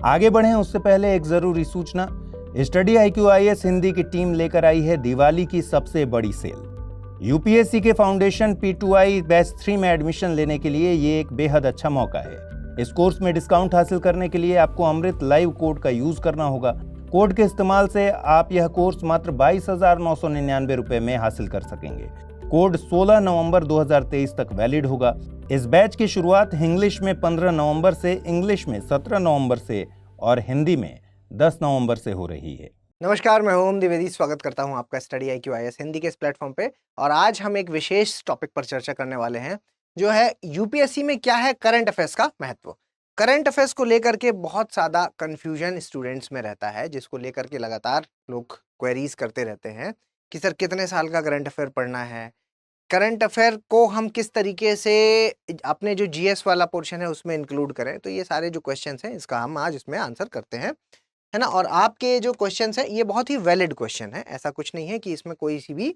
आगे बढ़ें उससे पहले एक जरूरी सूचना। स्टडी IQ IAS हिंदी की टीम लेकर आई है दिवाली की सबसे बड़ी सेल। यूपीएससी के फाउंडेशन P2I बैच 3 में एडमिशन लेने के लिए ये एक बेहद अच्छा मौका है। इस कोर्स में डिस्काउंट हासिल करने के लिए आपको अमृत लाइव कोड का यूज करना होगा। कोड के इस्तेमाल से आप यह कोर्स मात्र 22,999 रुपए में हासिल कर सकेंगे। कोड 16 नवंबर 2023 तक वैलिड होगा। इस बैच की शुरुआत इंग्लिश में 15 नवंबर से, इंग्लिश में 17 नवंबर से और हिंदी में 10 नवंबर से हो रही है। नमस्कार, मैं ओम द्विवेदी स्वागत करता हूं आपका स्टडी IQ IAS हिंदी के इस प्लेटफॉर्म पे। और आज हम एक विशेष टॉपिक पर चर्चा करने वाले हैं, जो है यूपीएससी में क्या है करंट अफेयर्स का महत्व। करंट अफेयर्स को लेकर के बहुत ज़्यादा कंफ्यूजन स्टूडेंट्स में रहता है, जिसको लेकर के लगातार लोग क्वेरीज करते रहते हैं कि सर कितने साल का करंट अफेयर पढ़ना है, करंट अफेयर को हम किस तरीके से अपने जो जीएस वाला पोर्शन है उसमें इंक्लूड करें। तो ये सारे जो क्वेश्चंस हैं इसका हम आज इसमें आंसर करते हैं, है ना। और आपके जो क्वेश्चंस हैं ये बहुत ही वैलिड क्वेश्चन है, ऐसा कुछ नहीं है कि इसमें कोई सी भी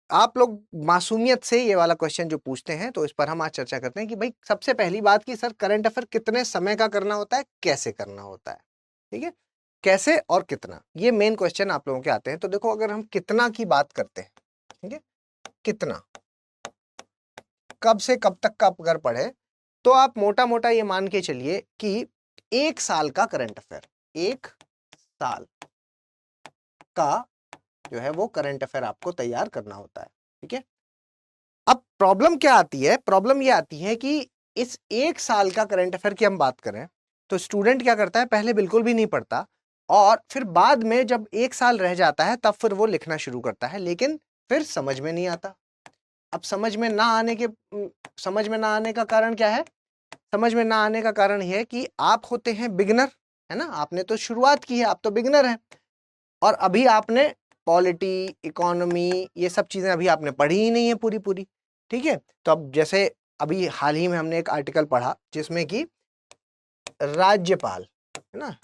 आप लोग मासूमियत से ये वाला क्वेश्चन जो पूछते हैं। तो इस पर हम आज चर्चा करते हैं कि भाई सबसे पहली बात कि सर करंट अफेयर कितने समय का करना होता है, कैसे करना होता है, ठीक है। कैसे और कितना, ये मेन क्वेश्चन आप लोगों के आते हैं। तो देखो, अगर हम कितना की बात करते हैं, ठीक है, कितना कब से कब तक का अगर पढ़े, तो आप मोटा मोटा ये मान के चलिए कि 1 साल का करंट अफेयर, 1 साल का जो है वो करंट अफेयर आपको तैयार करना होता है, ठीक है। अब प्रॉब्लम क्या आती है, प्रॉब्लम ये आती है कि इस 1 साल का करंट अफेयर की हम बात करें तो स्टूडेंट क्या करता है, पहले बिल्कुल भी नहीं पढ़ता और फिर बाद में जब 1 साल रह जाता है तब फिर वो लिखना शुरू करता है, लेकिन फिर समझ में नहीं आता। अब समझ में ना आने का कारण क्या है? समझ में ना आने का कारण यह है कि आप होते हैं बिगिनर, है ना। आपने तो शुरुआत की है, आप तो बिगिनर हैं और अभी आपने पॉलिटी, इकोनॉमी, ये सब चीजें अभी आपने पढ़ी ही नहीं है पूरी, ठीक है। तो अब जैसे अभी हाल ही में हमने एक आर्टिकल पढ़ा जिसमें कि राज्यपाल, है ना,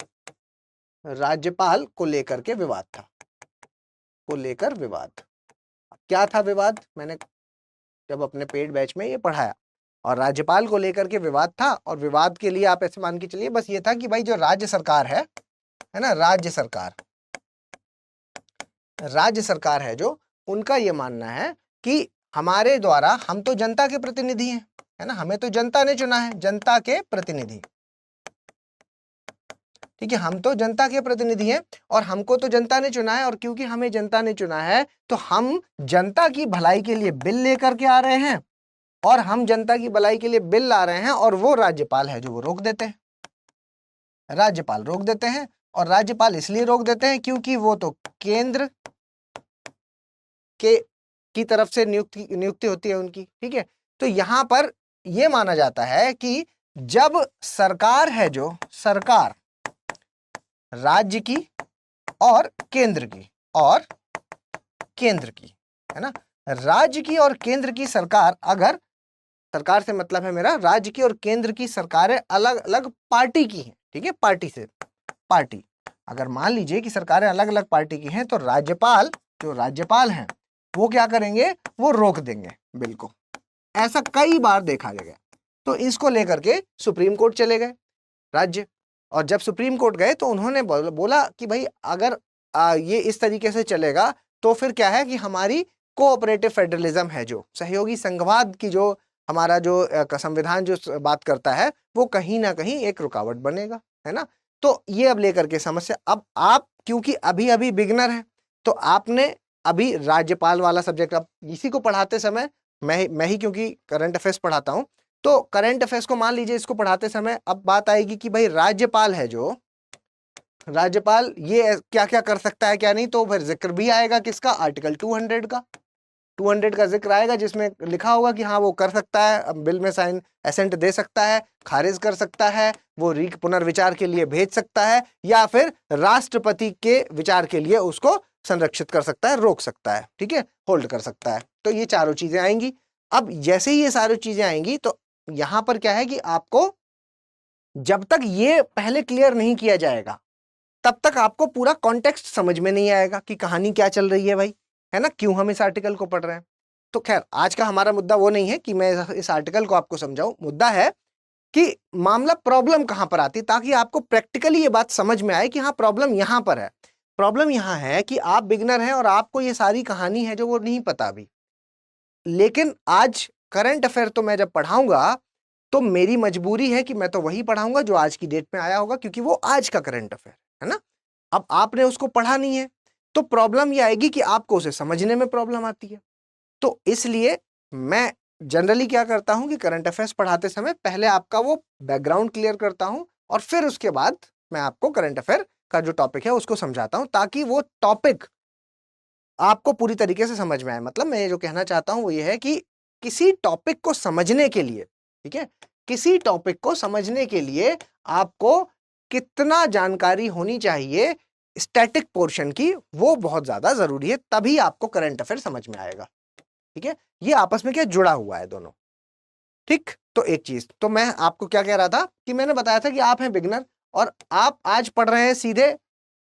राज्यपाल को लेकर के विवाद था, को लेकर विवाद। क्या था विवाद? मैंने जब अपने पेड बैच में ये पढ़ाया और राज्यपाल को लेकर के विवाद था। और विवाद के लिए आप ऐसे मान के चलिए बस ये था कि भाई जो राज्य सरकार है ना, राज्य सरकार है जो, उनका ये मानना है कि हमारे द्वारा, हम तो जनता के प्रतिनिधि हैं, है ना, हमें तो जनता ने चुना है, जनता के प्रतिनिधि, ठीक है, हम तो जनता के प्रतिनिधि हैं और हमको तो जनता ने चुना है। और क्योंकि हमें जनता ने चुना है तो हम जनता की भलाई के लिए बिल लेकर के आ रहे हैं और हम जनता की भलाई के लिए बिल ला रहे हैं और वो राज्यपाल है जो वो रोक देते हैं, राज्यपाल रोक देते हैं। और राज्यपाल इसलिए रोक देते हैं क्योंकि वो तो केंद्र की तरफ से नियुक्ति होती है उनकी, ठीक है। तो यहां पर यह माना जाता है कि जब सरकार है, जो सरकार राज्य की और केंद्र की, है ना, राज्य की और केंद्र की सरकार, अगर सरकार से मतलब है मेरा राज्य की और केंद्र की सरकारें अलग अलग पार्टी की हैं, ठीक है, पार्टी से पार्टी, अगर मान लीजिए कि सरकारें अलग अलग पार्टी की हैं तो राज्यपाल, जो राज्यपाल हैं वो क्या करेंगे, वो रोक देंगे बिल को। ऐसा कई बार देखा गया। तो इसको लेकर के सुप्रीम कोर्ट चले गए राज्य, और जब सुप्रीम कोर्ट गए तो उन्होंने बोला कि भाई अगर ये इस तरीके से चलेगा तो फिर क्या है कि हमारी कोऑपरेटिव फेडरलिज्म है, जो सहयोगी संघवाद की जो हमारा जो संविधान जो बात करता है, वो कहीं ना कहीं एक रुकावट बनेगा, है ना। तो ये अब लेकर के समस्या, अब आप क्योंकि अभी अभी बिगनर हैं तो आपने अभी राज्यपाल वाला सब्जेक्ट, अब इसी को पढ़ाते समय मैं ही क्योंकि करंट अफेयर्स पढ़ाता हूं, तो करंट अफेयर्स को मान लीजिए इसको पढ़ाते समय अब बात आएगी कि भाई राज्यपाल है जो, राज्यपाल ये क्या क्या कर सकता है क्या नहीं, तो फिर जिक्र भी आएगा किसका, आर्टिकल 200 का जिक्र आएगा, जिसमें लिखा होगा कि हाँ वो कर सकता है, बिल में साइन एसेंट दे सकता है, खारिज कर सकता है, वो पुनर्विचार के लिए भेज सकता है, या फिर राष्ट्रपति के विचार के लिए उसको संरक्षित कर सकता है, रोक सकता है, ठीक है, होल्ड कर सकता है। तो ये चारों चीजें आएंगी। अब जैसे ही ये सारी चीजें आएंगी तो यहां पर क्या है कि आपको जब तक ये पहले क्लियर नहीं किया जाएगा तब तक आपको पूरा कॉन्टेक्स्ट समझ में नहीं आएगा कि कहानी क्या चल रही है भाई, है ना, क्यों हम इस आर्टिकल को पढ़ रहे हैं। तो खैर आज का हमारा मुद्दा वो नहीं है कि मैं इस आर्टिकल को आपको समझाऊं, मुद्दा है कि मामला प्रॉब्लम कहां पर आती है, ताकि आपको प्रैक्टिकली ये बात समझ में आए कि हाँ प्रॉब्लम यहां पर है। प्रॉब्लम यहां है कि आप बिगनर हैं और आपको ये सारी कहानी है जो वो नहीं पता अभी, लेकिन आज करंट अफेयर तो मैं जब पढ़ाऊंगा तो मेरी मजबूरी है कि मैं तो वही पढ़ाऊंगा जो आज की डेट में आया होगा, क्योंकि वो आज का करंट अफेयर है ना। अब आपने उसको पढ़ा नहीं है तो प्रॉब्लम ये आएगी कि आपको उसे समझने में प्रॉब्लम आती है। तो इसलिए मैं जनरली क्या करता हूं कि करंट अफेयर्स पढ़ाते समय पहले आपका वो बैकग्राउंड क्लियर करता हूं और फिर उसके बाद मैं आपको करंट अफेयर का जो टॉपिक है उसको समझाता हूं, ताकि वो टॉपिक आपको पूरी तरीके से समझ में आए। मतलब मैं ये जो कहना चाहता हूं वो ये है कि किसी टॉपिक को समझने के लिए, ठीक है, किसी टॉपिक को समझने के लिए आपको कितना जानकारी होनी चाहिए स्टैटिक पोर्शन की, वो बहुत ज्यादा जरूरी है, तभी आपको करंट अफेयर समझ में आएगा। ठीक है, ये आपस में क्या जुड़ा हुआ है दोनों। ठीक, तो एक चीज तो मैं आपको क्या कह रहा था कि मैंने बताया था कि आप हैं बिगनर और आप आज पढ़ रहे हैं सीधे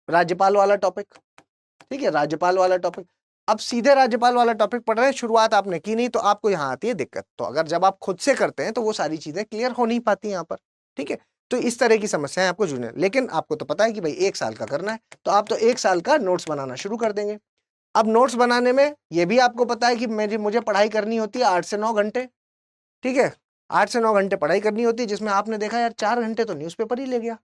राज्यपाल वाला टॉपिक। ठीक है, राज्यपाल वाला टॉपिक, अब सीधे राज्यपाल वाला टॉपिक पढ़ रहे हैं, शुरुआत आपने की नहीं तो आपको यहां आती है दिक्कत। तो अगर जब आप खुद से करते हैं तो वो सारी चीजें क्लियर हो नहीं पाती यहां पर। ठीक है, तो इस तरह की समस्याएं आपको जुड़ने, लेकिन आपको तो पता है कि भाई 1 साल का करना है, तो आप तो 1 साल का नोट्स बनाना शुरू कर देंगे। अब नोट्स बनाने में ये भी आपको पता है कि मुझे पढ़ाई करनी होती है 8 से 9 घंटे। ठीक है, 8 से 9 घंटे पढ़ाई करनी होती है, जिसमें आपने देखा यार 4 घंटे तो न्यूज़पेपर ही ले गया।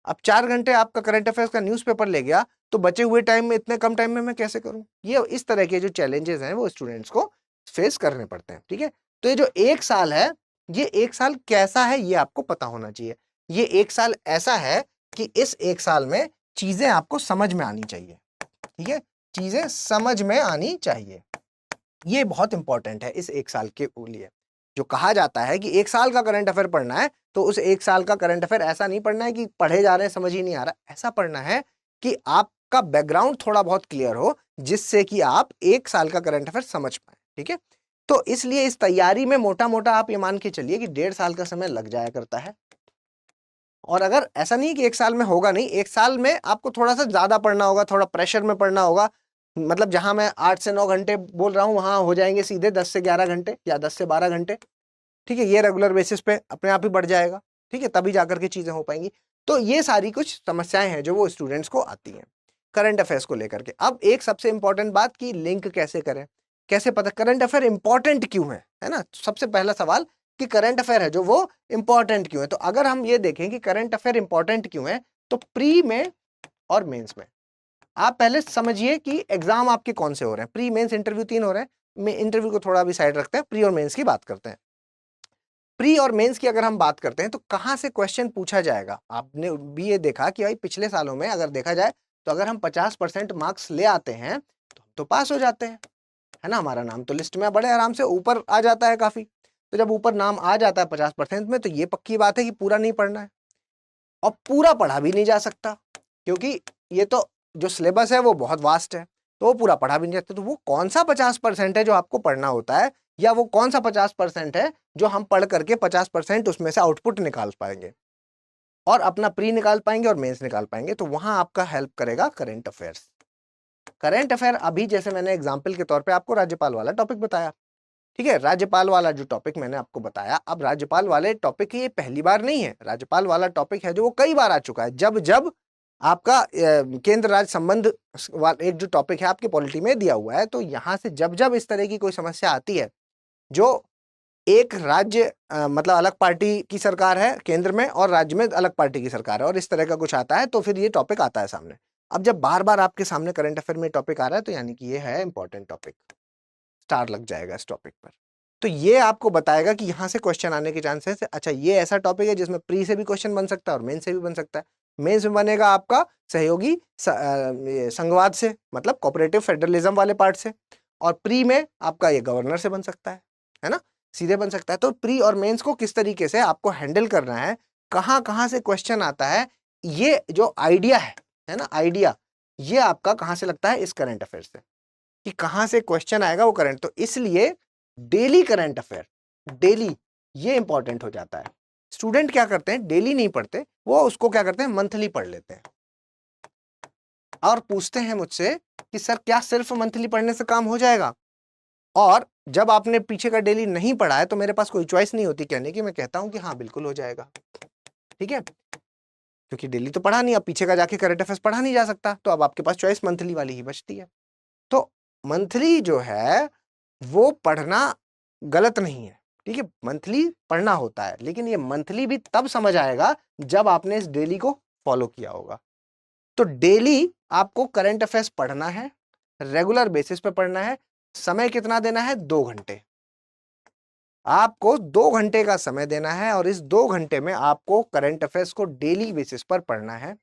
अब 4 घंटे आपका करंट अफेयर्स का न्यूज़पेपर ले गया, तो बचे हुए टाइम में, इतने कम टाइम में मैं कैसे करूं? ये इस तरह के जो चैलेंजेस हैं वो स्टूडेंट्स को फेस करने पड़ते हैं। ठीक है, तो ये जो 1 साल है, ये 1 साल कैसा है ये आपको पता होना चाहिए। ये 1 साल ऐसा है कि इस 1 साल में चीजें आपको समझ में आनी चाहिए। ठीक है, चीजें समझ में आनी चाहिए, ये बहुत इंपॉर्टेंट है इस 1 साल के लिए। जो कहा जाता है कि 1 साल का करंट अफेयर पढ़ना है, तो उस 1 साल का करंट अफेयर ऐसा नहीं पढ़ना है कि पढ़े जा रहे हैं समझ ही नहीं आ रहा, ऐसा पढ़ना है कि आपका बैकग्राउंड थोड़ा बहुत क्लियर हो, जिससे कि आप 1 साल का करंट अफेयर समझ पाए। ठीक है, तो इसलिए इस तैयारी में मोटा मोटा आप ये मान के चलिए कि 1.5 साल का समय लग जाया करता है। और अगर ऐसा नहीं कि 1 साल में होगा नहीं, 1 साल में आपको थोड़ा सा ज्यादा पढ़ना होगा, थोड़ा प्रेशर में पढ़ना होगा। मतलब जहां मैं 8 से 9 घंटे बोल रहा हूं, वहां हो जाएंगे सीधे 10 से 11 घंटे या 10 से 12 घंटे। ठीक है, ये रेगुलर बेसिस पे अपने आप ही बढ़ जाएगा। ठीक है, तभी जाकर के चीजें हो पाएंगी। तो ये सारी कुछ समस्याएं हैं जो वो स्टूडेंट्स को आती हैं करंट अफेयर्स को लेकर के। अब एक सबसे इंपॉर्टेंट बात की लिंक कैसे करें, कैसे पता करंट अफेयर इंपॉर्टेंट क्यों है ना। सबसे पहला सवाल कि करंट अफेयर है जो वो इंपॉर्टेंट क्यों है। तो अगर हम ये देखें कि करंट अफेयर इंपॉर्टेंट क्यों है, तो प्री में और मेंस में आप पहले समझिए कि एग्जाम आपके कौन से हो रहे हैं। प्री मेंस इंटरव्यू 3 हो रहे हैं, मैं इंटरव्यू को थोड़ा भी साइड रखते हैं, प्री और मेंस की बात करते हैं। प्री और मेंस की अगर हम बात करते हैं तो कहां से क्वेश्चन पूछा जाएगा। आपने भी ये देखा कि भाई पिछले सालों में अगर देखा जाए तो अगर हम 50% मार्क्स ले आते हैं तो हम तो पास हो जाते हैं, है ना। हमारा नाम तो लिस्ट में बड़े आराम से ऊपर आ जाता है काफी। तो जब ऊपर नाम आ जाता है 50% में, तो ये पक्की बात है कि पूरा नहीं पढ़ना है, और पूरा पढ़ा भी नहीं जा सकता, क्योंकि ये तो जो सिलेबस है वो बहुत वास्ट है, तो वो पूरा पढ़ा भी नहीं जाता। तो वो कौन सा 50% है जो आपको पढ़ना होता है, या वो कौन सा 50% है जो हम पढ़ करके 50% उसमें से आउटपुट निकाल पाएंगे और अपना प्री निकाल पाएंगे और मेंस निकाल पाएंगे। तो वहां आपका हेल्प करेगा करंट अफेयर्स। करंट अफेयर अभी जैसे मैंने एग्जाम्पल के तौर पे आपको राज्यपाल वाला टॉपिक बताया। ठीक है, राज्यपाल वाला जो टॉपिक मैंने आपको बताया, अब राज्यपाल वाले टॉपिक की ये पहली बार नहीं है, राज्यपाल वाला टॉपिक है जो वो कई बार आ चुका है। जब जब आपका केंद्र राज्य संबंध एक जो टॉपिक है आपके पॉलिटी में दिया हुआ है, तो यहां से जब जब इस तरह की कोई समस्या आती है, जो एक राज्य मतलब अलग पार्टी की सरकार है केंद्र में और राज्य में अलग पार्टी की सरकार है, और इस तरह का कुछ आता है, तो फिर ये टॉपिक आता है सामने। अब जब बार बार आपके सामने करंट अफेयर में टॉपिक आ रहा है, तो यानी कि ये है इंपॉर्टेंट टॉपिक, स्टार लग जाएगा इस टॉपिक पर। तो ये आपको बताएगा कि यहां से क्वेश्चन आने के चांसेस है। अच्छा, ये ऐसा टॉपिक है जिसमें प्री से भी क्वेश्चन बन सकता है और मेन से भी बन सकता है। मेंस में बनेगा आपका सहयोगी संघवाद से, मतलब कोऑपरेटिव फेडरलिज्म वाले पार्ट से, और प्री में आपका ये गवर्नर से बन सकता है ना, सीधे बन सकता है। तो प्री और मेंस को किस तरीके से आपको हैंडल करना है, कहां कहां से क्वेश्चन आता है, ये जो आइडिया है ना, आइडिया ये आपका कहां से लगता है, इस करंट अफेयर से, कि कहां से क्वेश्चन आएगा वो करंट। तो इसलिए डेली करंट अफेयर, डेली ये इंपॉर्टेंट हो जाता है। स्टूडेंट क्या करते हैं, डेली नहीं पढ़ते, वो उसको क्या करते हैं, मंथली पढ़ लेते हैं और पूछते हैं मुझसे कि सर क्या सिर्फ मंथली पढ़ने से काम हो जाएगा। और जब आपने पीछे का डेली नहीं पढ़ा है तो मेरे पास कोई चॉइस नहीं होती कहने की, मैं कहता हूं कि हाँ बिल्कुल हो जाएगा, ठीक है, क्योंकि डेली तो पढ़ा नहीं, अब पीछे का जाके करंट अफेयर्स पढ़ा नहीं जा सकता, तो अब आपके पास चॉइस मंथली वाली ही बचती है। तो मंथली जो है वो पढ़ना गलत नहीं है, ठीक है, मंथली पढ़ना होता है, लेकिन ये मंथली भी तब समझ आएगा जब आपने इस डेली को फॉलो किया होगा। तो डेली आपको करंट अफेयर्स पढ़ना है, रेगुलर बेसिस पे पढ़ना है। समय कितना देना है? 2 घंटे। आपको 2 घंटे का समय देना है और इस 2 घंटे में आपको करंट अफेयर्स को डेली बेसिस पर पढ़ना है।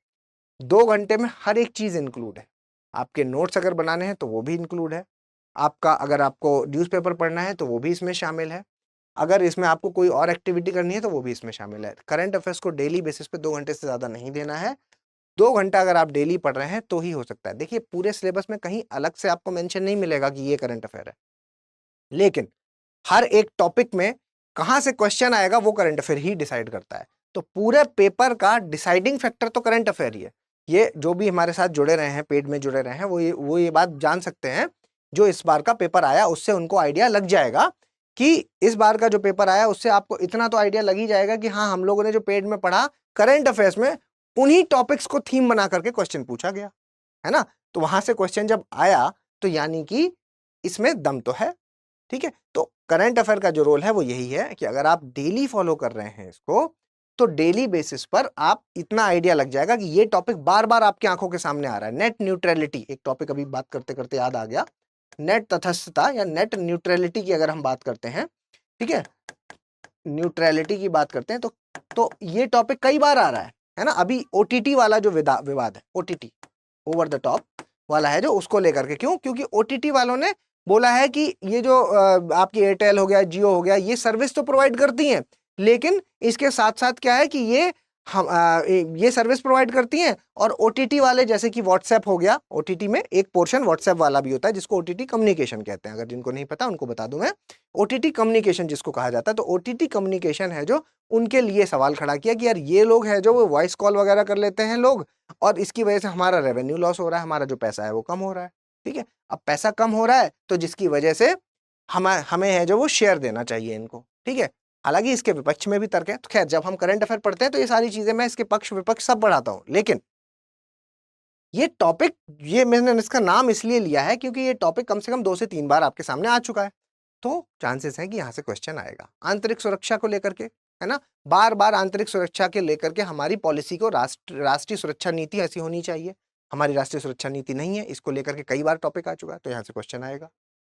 2 घंटे में हर एक चीज इंक्लूड है। आपके नोट्स अगर बनाने हैं तो वो भी इंक्लूड है, आपका अगर आपको न्यूज़पेपर पढ़ना है तो वो भी इसमें शामिल है, अगर इसमें आपको कोई और एक्टिविटी करनी है तो वो भी इसमें शामिल है। करंट अफेयर्स को डेली बेसिस पे 2 घंटे से ज्यादा नहीं देना है। 2 घंटा अगर आप डेली पढ़ रहे हैं तो ही हो सकता है। देखिए पूरे सिलेबस में कहीं अलग से आपको मेंशन नहीं मिलेगा कि ये करंट अफेयर है, लेकिन हर एक टॉपिक में कहां से क्वेश्चन आएगा वो करंट अफेयर ही डिसाइड करता है। तो पूरे पेपर का डिसाइडिंग फैक्टर तो करंट अफेयर ही है। ये जो भी हमारे साथ जुड़े रहे हैं, पेड में जुड़े रहे हैं, वो ये बात जान सकते हैं, जो इस बार का पेपर आया उससे उनको आइडिया लग जाएगा कि इस बार का जो पेपर आया उससे आपको इतना तो आइडिया लग ही जाएगा कि हाँ हम लोगों ने जो पेड में पढ़ा करंट अफेयर्स में उन्हीं टॉपिक्स को थीम बना करके क्वेश्चन पूछा गया है ना। तो वहां से क्वेश्चन जब आया तो यानी कि इसमें दम तो है, ठीक है। तो करंट अफेयर का जो रोल है वो यही है कि अगर आप डेली फॉलो कर रहे हैं इसको तो डेली बेसिस पर आप इतना आइडिया लग जाएगा कि ये टॉपिक बार बार आपकी आंखों के सामने आ रहा है। नेट न्यूट्रलिटी एक टॉपिक अभी बात करते करते याद आ गया, नेट तटस्थता या नेट न्यूट्रलिटी की अगर हम बात करते हैं, ठीक है, न्यूट्रलिटी की बात करते हैं तो ये टॉपिक कई बार आ रहा है ना। अभी ओटीटी वाला जो विवाद है, ओटीटी ओवर द टॉप वाला है जो, उसको लेकर के, क्यों? क्योंकि ओटीटी वालों ने बोला है कि ये जो आपकी एयरटेल हो गया, जियो हो गया, ये सर्विस तो प्रोवाइड करती हैं, लेकिन इसके साथ साथ क्या है कि ये सर्विस प्रोवाइड करती हैं और ओटीटी वाले, जैसे कि व्हाट्सएप हो गया, ओटीटी में एक पोर्शन व्हाट्सएप वाला भी होता है जिसको ओटीटी कम्युनिकेशन कहते हैं। अगर जिनको नहीं पता उनको बता दूं मैं, ओटीटी कम्युनिकेशन जिसको कहा जाता है। तो ओटीटी कम्युनिकेशन है जो उनके लिए सवाल खड़ा किया कि यार ये लोग हैं जो वो वॉइस कॉल वगैरह कर लेते हैं लोग, और इसकी वजह से हमारा रेवेन्यू लॉस हो रहा है, हमारा जो पैसा है वो कम हो रहा है, ठीक है। अब पैसा कम हो रहा है तो जिसकी वजह से हमें है जो वो शेयर देना चाहिए इनको, ठीक है। हालांकि इसके विपक्ष में भी तर्क है। तो खैर जब हम करंट अफेयर पढ़ते हैं तो ये सारी चीजें मैं इसके पक्ष विपक्ष सब पढ़ाता हूं, लेकिन ये टॉपिक, ये मैंने इसका नाम इसलिए लिया है क्योंकि ये टॉपिक कम से कम 2 से 3 बार आपके सामने आ चुका है, तो चांसेस हैं कि यहां से क्वेश्चन आएगा। आंतरिक सुरक्षा को लेकर के, है ना, बार बार आंतरिक सुरक्षा के लेकर के हमारी पॉलिसी को राष्ट्रीय सुरक्षा नीति ऐसी होनी चाहिए, हमारी राष्ट्रीय सुरक्षा नीति नहीं है, इसको लेकर के कई बार टॉपिक आ चुका है, तो यहां से क्वेश्चन आएगा,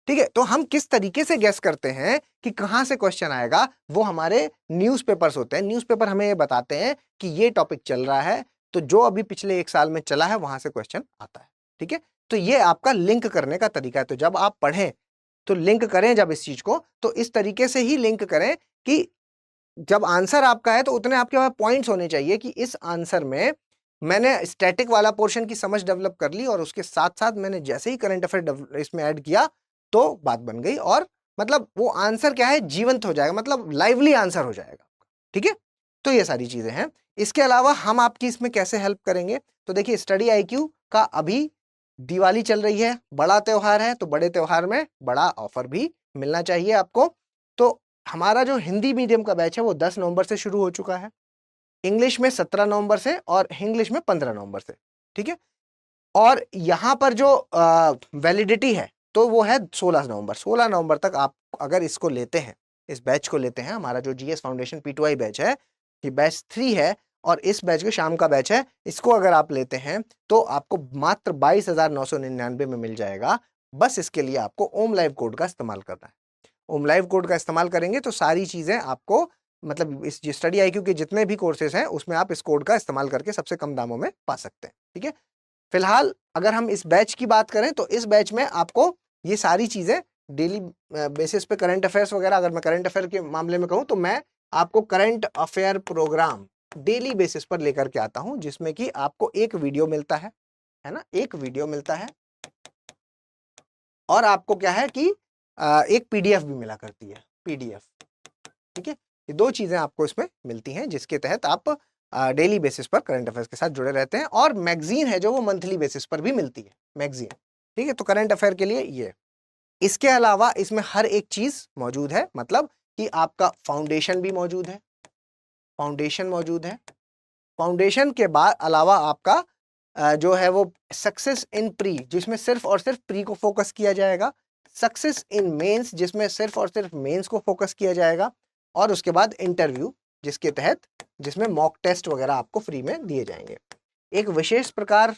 ठीक है। तो हम किस तरीके से गेस करते हैं कि कहां से क्वेश्चन आएगा, वो हमारे न्यूज़पेपर्स होते हैं। न्यूज़पेपर हमें ये बताते हैं कि ये टॉपिक चल रहा है, तो जो अभी पिछले 1 साल में चला है वहां से क्वेश्चन आता है, ठीक है। तो ये आपका लिंक करने का तरीका है। तो जब आप पढ़ें तो लिंक करें जब इस चीज को, तो इस तरीके से ही लिंक करें कि जब आंसर आपका है तो उतने आपके पास पॉइंट्स होने चाहिए कि इस आंसर में मैंने स्टैटिक वाला पोर्शन की समझ डेवलप कर ली और उसके साथ साथ मैंने जैसे ही करंट अफेयर इसमें ऐड किया तो बात बन गई, और मतलब वो आंसर क्या है, जीवंत हो जाएगा, मतलब लाइवली आंसर हो जाएगा, ठीक है। तो ये सारी चीजें हैं। इसके अलावा हम आपकी इसमें कैसे हेल्प करेंगे, तो देखिए स्टडी आईक्यू का अभी दिवाली चल रही है, बड़ा त्योहार है, तो बड़े त्योहार में बड़ा ऑफर भी मिलना चाहिए आपको। तो हमारा जो हिंदी मीडियम का बैच है वो 10 नवंबर से शुरू हो चुका है, इंग्लिश में 17 नवंबर से और इंग्लिश में 15 नवंबर से, ठीक है। और यहां पर जो वैलिडिटी है तो वो है 16 नवंबर। 16 नवंबर तक आप अगर इसको लेते हैं, इस बैच को लेते हैं, हमारा जो जीएस फाउंडेशन P2I बैच है, ये बैच 3 है और इस बैच के शाम का बैच है, इसको अगर आप लेते हैं तो आपको मात्र 22,999 में मिल जाएगा। बस इसके लिए आपको ओम लाइव कोड का इस्तेमाल करना है। ओम लाइव कोड का इस्तेमाल करेंगे तो सारी चीजें आपको, मतलब इस स्टडी आईक्यू के जितने भी कोर्सेज हैं उसमें आप इस कोड का इस्तेमाल करके सबसे कम दामों में पा सकते हैं, ठीक है। फिलहाल अगर हम इस बैच की बात करें तो इस बैच में आपको ये सारी चीजें डेली बेसिस पे करंट अफेयर्स वगैरह, अगर मैं करंट अफेयर के मामले में कहूँ तो मैं आपको current affair program daily basis पर लेकर के आता हूं, जिसमें कि आपको एक वीडियो मिलता है ना, एक वीडियो मिलता है और आपको क्या है कि एक पीडीएफ भी मिला करती है, पीडीएफ, ठीक है। ये 2 चीजें आपको इसमें मिलती हैं जिसके तहत आप डेली बेसिस पर करंट अफेयर्स के साथ जुड़े रहते हैं। और मैगजीन है जो वो मंथली बेसिस पर भी मिलती है, मैगजीन, ठीक है। तो करंट अफेयर के लिए ये इसके अलावा इसमें हर एक चीज मौजूद है, मतलब कि आपका फाउंडेशन भी मौजूद है, फाउंडेशन मौजूद है। फाउंडेशन के बाद अलावा आपका जो है वो सक्सेस इन प्री, जिसमें सिर्फ और सिर्फ प्री को फोकस किया जाएगा, सक्सेस इन मेंस, जिसमें सिर्फ और सिर्फ मेंस को फोकस किया जाएगा, और उसके बाद इंटरव्यू, जिसके तहत जिसमें मॉक टेस्ट वगैरह आपको फ्री में दिए जाएंगे। एक विशेष प्रकार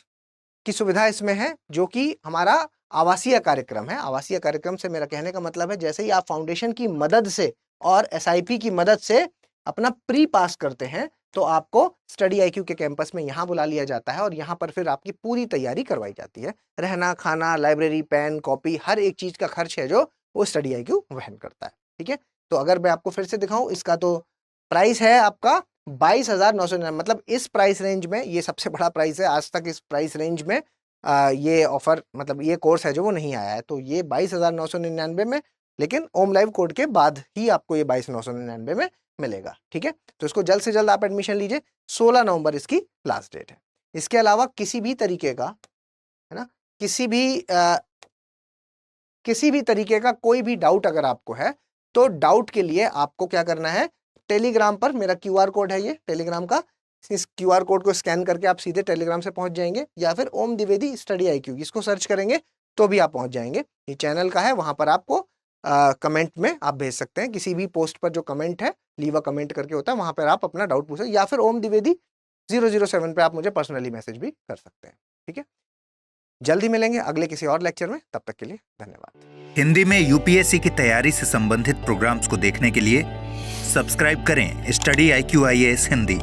की सुविधा इसमें है जो कि हमारा आवासीय कार्यक्रम है। आवासीय कार्यक्रम से मेरा कहने का मतलब है जैसे ही आप फाउंडेशन की मदद से और एसआईपी की मदद से अपना प्री पास करते हैं तो आपको स्टडी आईक्यू के कैंपस में यहाँ बुला लिया जाता है और यहाँ पर फिर आपकी पूरी तैयारी करवाई जाती है। रहना, खाना, लाइब्रेरी, पेन, कॉपी, हर एक चीज का खर्च है जो वो स्टडी आईक्यू वहन करता है। ठीक है, तो अगर मैं आपको फिर से दिखाऊं, इसका तो प्राइस है आपका 22,999, मतलब इस प्राइस रेंज में ये सबसे बड़ा प्राइस है। आज तक इस प्राइस रेंज में ये ऑफर, मतलब ये कोर्स है जो वो नहीं आया है। तो ये 22,999 में, लेकिन ओम लाइव कोड के बाद ही आपको ये 22,999 में मिलेगा। ठीक है, तो इसको जल्द से जल्द आप एडमिशन लीजिए। 16 नवंबर इसकी लास्ट डेट है। इसके अलावा किसी भी तरीके का, है ना, किसी भी तरीके का कोई भी डाउट अगर आपको है तो डाउट के लिए आपको क्या करना है, टेलीग्राम पर मेरा क्यूआर कोड है, ये टेलीग्राम का, इस क्यूआर कोड को स्कैन करके आप सीधे टेलीग्राम से पहुंच जाएंगे, या फिर ओम द्विवेदी स्टडी आईक्यू इसको सर्च करेंगे तो भी आप पहुंच जाएंगे। ये चैनल का है, वहां पर आपको कमेंट में आप भेज सकते हैं। किसी भी पोस्ट पर जो कमेंट है, लीव अ कमेंट करके होता है, वहां पर आप अपना डाउट पूछ सकते हैं, या फिर ओम द्विवेदी 007 पे आप मुझे पर्सनली मैसेज भी कर सकते हैं। ठीक है, जल्दी मिलेंगे अगले किसी और लेक्चर में, तब तक के लिए धन्यवाद। हिंदी में यूपीएससी की तैयारी से संबंधित प्रोग्राम्स को देखने के लिए सब्सक्राइब करें स्टडी IQ IAS हिंदी।